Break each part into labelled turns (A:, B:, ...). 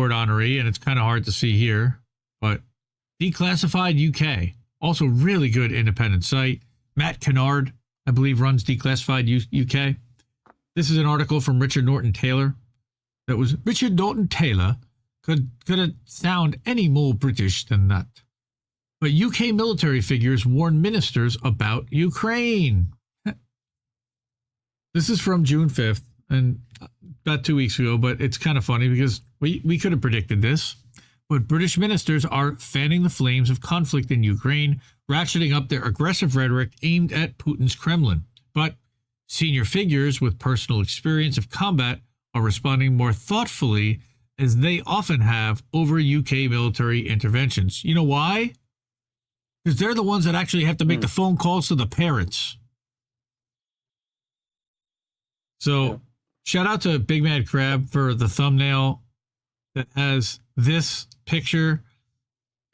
A: award honoree, and it's kind of hard to see here, but Declassified UK, also really good independent site. Matt Kennard, I believe, runs Declassified UK. This is an article from Richard Norton-Taylor. That was Richard Norton-Taylor. Could it sound any more British than that? But UK military figures warn ministers about Ukraine. This is from June 5th, and about 2 weeks ago, but it's kind of funny because we could have predicted this. But British ministers are fanning the flames of conflict in Ukraine, ratcheting up their aggressive rhetoric aimed at Putin's Kremlin. But senior figures with personal experience of combat are responding more thoughtfully, as they often have, over UK military interventions. You know why? Because they're the ones that actually have to make the phone calls to the parents. So, shout out to Big Mad Crab for the thumbnail that has this picture.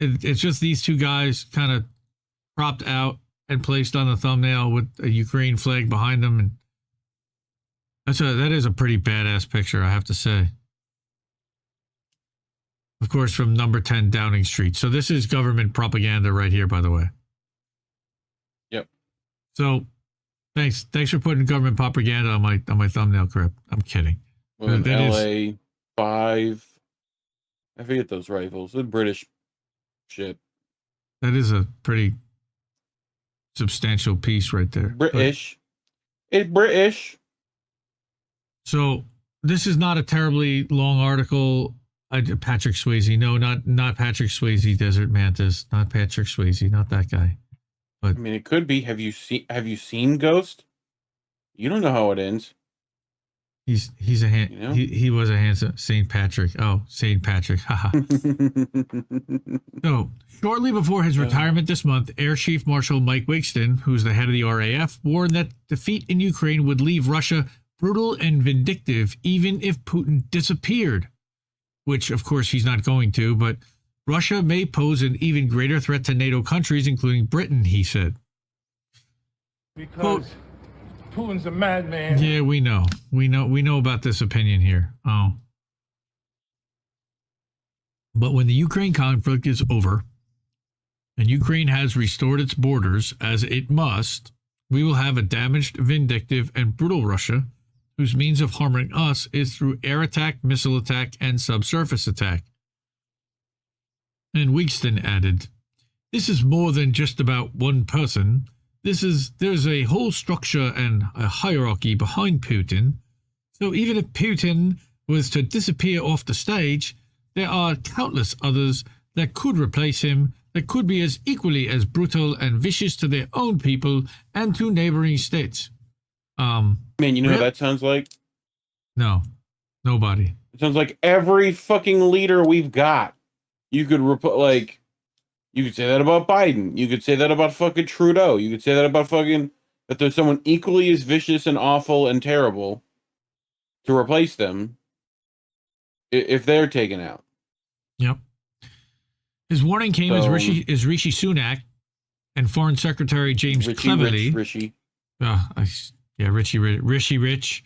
A: It's just these two guys kind of propped out and placed on the thumbnail with a Ukraine flag behind them, and that is a pretty badass picture, I have to say. Of course, from number 10 Downing Street. So this is government propaganda right here, by the way.
B: Yep.
A: So thanks for putting government propaganda on my thumbnail, Crip. I'm kidding.
B: Well, LA 5. I forget those rifles. They're British shit.
A: That is a pretty substantial piece right there.
B: British. It's British.
A: So this is not a terribly long article. Patrick Swayze. No, not Patrick Swayze, Desert Mantis. Not Patrick Swayze. Not that guy. But
B: I mean, it could be. Have you seen Ghost? You don't know how it ends.
A: He's a he was a handsome Saint Patrick. Oh, Saint Patrick. Haha. So shortly before his retirement this month, Air Chief Marshal Mike Winston, who's the head of the RAF, warned that defeat in Ukraine would leave Russia brutal and vindictive, even if Putin disappeared. Which, of course, he's not going to, but Russia may pose an even greater threat to NATO countries, including Britain, he said.
C: Because Putin's a madman.
A: Yeah, we know. We know about this opinion here. Oh. But when the Ukraine conflict is over, and Ukraine has restored its borders, as it must, we will have a damaged, vindictive, and brutal Russia, whose means of harming us is through air attack, missile attack, and subsurface attack. And Winston added, "This is more than just about one person. There's a whole structure and a hierarchy behind Putin. So even if Putin was to disappear off the stage, there are countless others that could replace him, that could be as equally as brutal and vicious to their own people and to neighboring states."
B: Man, you know what that sounds like?
A: No, nobody.
B: It sounds like every fucking leader we've got. You could you could say that about Biden. You could say that about fucking Trudeau. You could say that about that there's someone equally as vicious and awful and terrible to replace them if they're taken out.
A: Yep. His warning came as Rishi Sunak and Foreign Secretary James Cleverly.
B: Rishi.
A: Rishi Rich,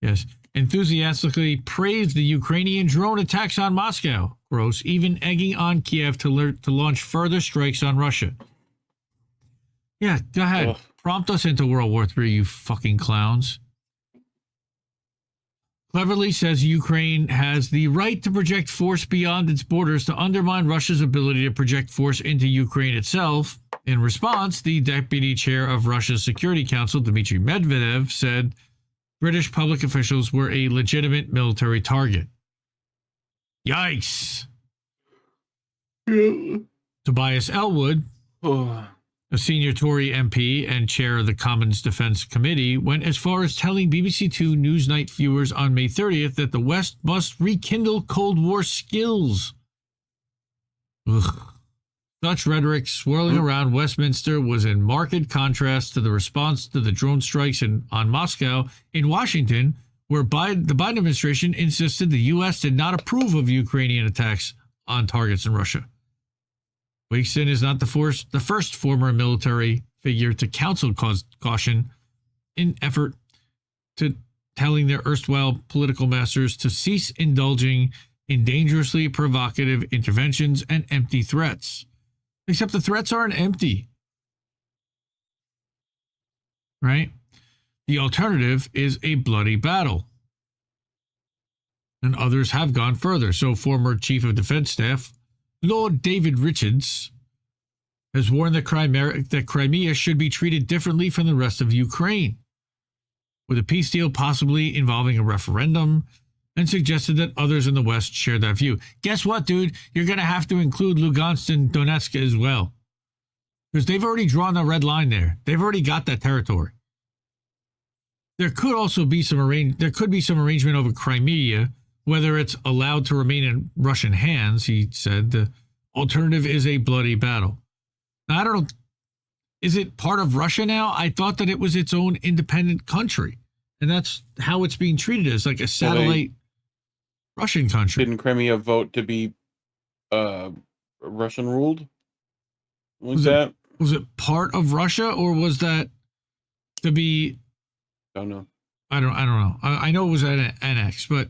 A: yes, enthusiastically praised the Ukrainian drone attacks on Moscow. Gross, even egging on Kiev to launch further strikes on Russia. Yeah, go ahead. Ugh. Prompt us into World War III, you fucking clowns. Cleverly says Ukraine has the right to project force beyond its borders to undermine Russia's ability to project force into Ukraine itself. In response, the deputy chair of Russia's Security Council, Dmitry Medvedev, said British public officials were a legitimate military target. Yikes. Tobias Elwood, a senior Tory MP and chair of the Commons Defence Committee, went as far as telling BBC Two Newsnight viewers on May 30th that the West must rekindle Cold War skills. Ugh. Such rhetoric swirling around Westminster was in marked contrast to the response to the drone strikes on Moscow in Washington, where the Biden administration insisted the U.S. did not approve of Ukrainian attacks on targets in Russia. Winston is not the first former military figure to counsel caution in effort to telling their erstwhile political masters to cease indulging in dangerously provocative interventions and empty threats. Except the threats aren't empty. Right? The alternative is a bloody battle. And others have gone further. So former Chief of Defense Staff, Lord David Richards, has warned that Crimea should be treated differently from the rest of Ukraine, with a peace deal possibly involving a referendum, and suggested that others in the West share that view. Guess what, dude? You're going to have to include Lugansk and Donetsk as well. Because they've already drawn the red line there. They've already got that territory. There could also be some arrangement over Crimea, whether it's allowed to remain in Russian hands, he said. The alternative is a bloody battle. Now, I don't know. Is it part of Russia now? I thought that it was its own independent country. And that's how it's being treated, as like a satellite Russian country.
B: Didn't Crimea vote to be Russian ruled? Was
A: it part of Russia, or was that to be?
B: Don't know.
A: I don't know. I know it was annexed, but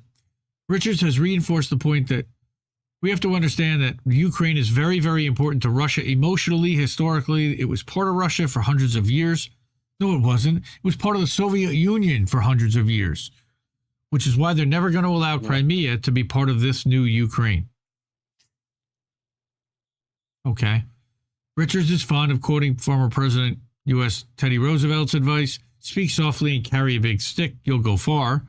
A: Richards has reinforced the point that we have to understand that Ukraine is very, very important to Russia emotionally, historically. It was part of Russia for hundreds of years. No, it wasn't. It was part of the Soviet Union for hundreds of years, which is why they're never going to allow Crimea to be part of this new Ukraine. Okay. Richards is fond of quoting former President U.S. Teddy Roosevelt's advice: speak softly and carry a big stick, you'll go far.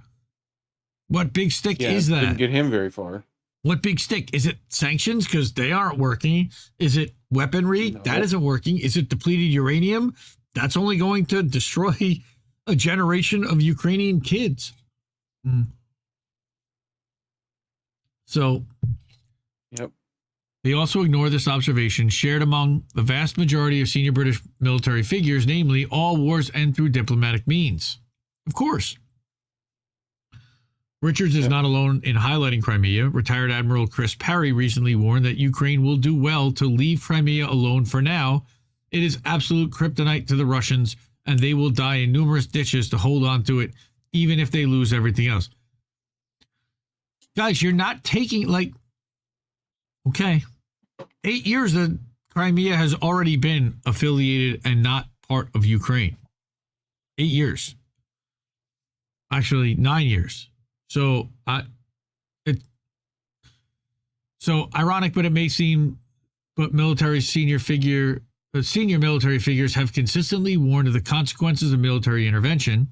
A: What big stick is that?
B: Didn't get him very far.
A: What big stick? Is it sanctions? Because they aren't working. Is it weaponry? No. That isn't working. Is it depleted uranium? That's only going to destroy a generation of Ukrainian kids. So,
B: yep.
A: They also ignore this observation shared among the vast majority of senior British military figures, namely, all wars end through diplomatic means. Of course. Richards is not alone in highlighting Crimea. Retired Admiral Chris Parry recently warned that Ukraine will do well to leave Crimea alone for now. It is absolute kryptonite to the Russians, and they will die in numerous ditches to hold on to it, even if they lose everything else. Guys, you're not taking, okay, 8 years that Crimea has already been affiliated and not part of Ukraine. 8 years. Actually, 9 years. So, ironic, but it may seem, but senior military figures have consistently warned of the consequences of military intervention.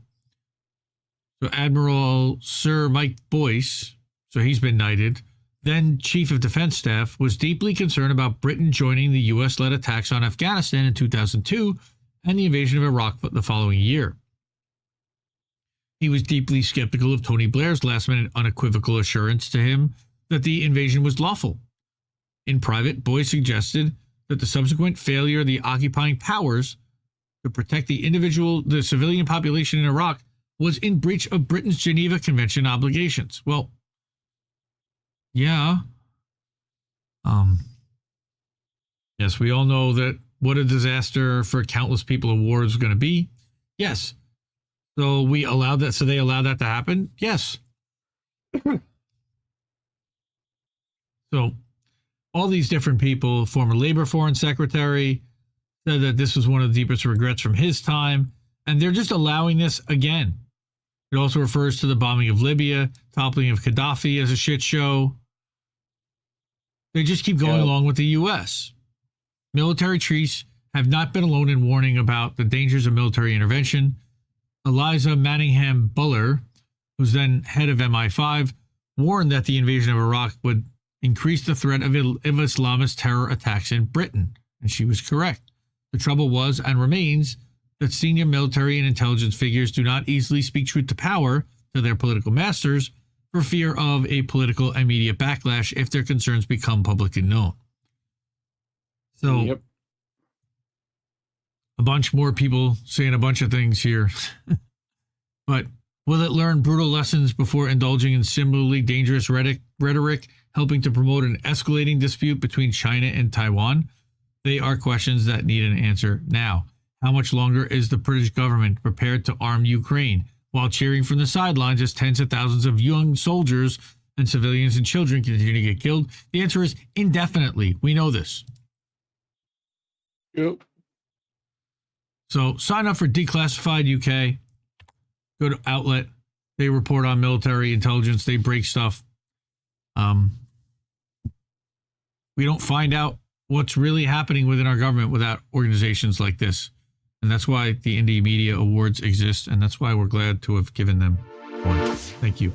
A: So Admiral Sir Mike Boyce, so he's been knighted, then Chief of Defense Staff, was deeply concerned about Britain joining the U.S.-led attacks on Afghanistan in 2002 and the invasion of Iraq the following year. He was deeply skeptical of Tony Blair's last-minute unequivocal assurance to him that the invasion was lawful. In private, Boyce suggested that the subsequent failure of the occupying powers to protect the civilian population in Iraq was in breach of Britain's Geneva Convention obligations. Well, yeah. Yes, we all know that what a disaster for countless people of war is going to be. Yes. So they allowed that to happen? Yes. So all these different people, former Labor Foreign Secretary, said that this was one of the deepest regrets from his time, and they're just allowing this again. It also refers to the bombing of Libya, toppling of Gaddafi as a shit show. They just keep going along with the U.S. Military chiefs have not been alone in warning about the dangers of military intervention. Eliza Manningham Buller, who's then head of MI5, warned that the invasion of Iraq would increase the threat of Islamist terror attacks in Britain, and she was correct. The trouble was and remains that senior military and intelligence figures do not easily speak truth to power to their political masters for fear of a political and media backlash if their concerns become publicly known. So, a bunch more people saying a bunch of things here. But will it learn brutal lessons before indulging in similarly dangerous rhetoric, helping to promote an escalating dispute between China and Taiwan? They are questions that need an answer now. How much longer is the British government prepared to arm Ukraine while cheering from the sidelines as tens of thousands of young soldiers and civilians and children continue to get killed? The answer is indefinitely. We know this.
B: Yep.
A: So sign up for Declassified UK. Go to Outlet. They report on military intelligence. They break stuff. We don't find out what's really happening within our government without organizations like this. And that's why the Indie Media Awards exist. And that's why we're glad to have given them one. Thank you.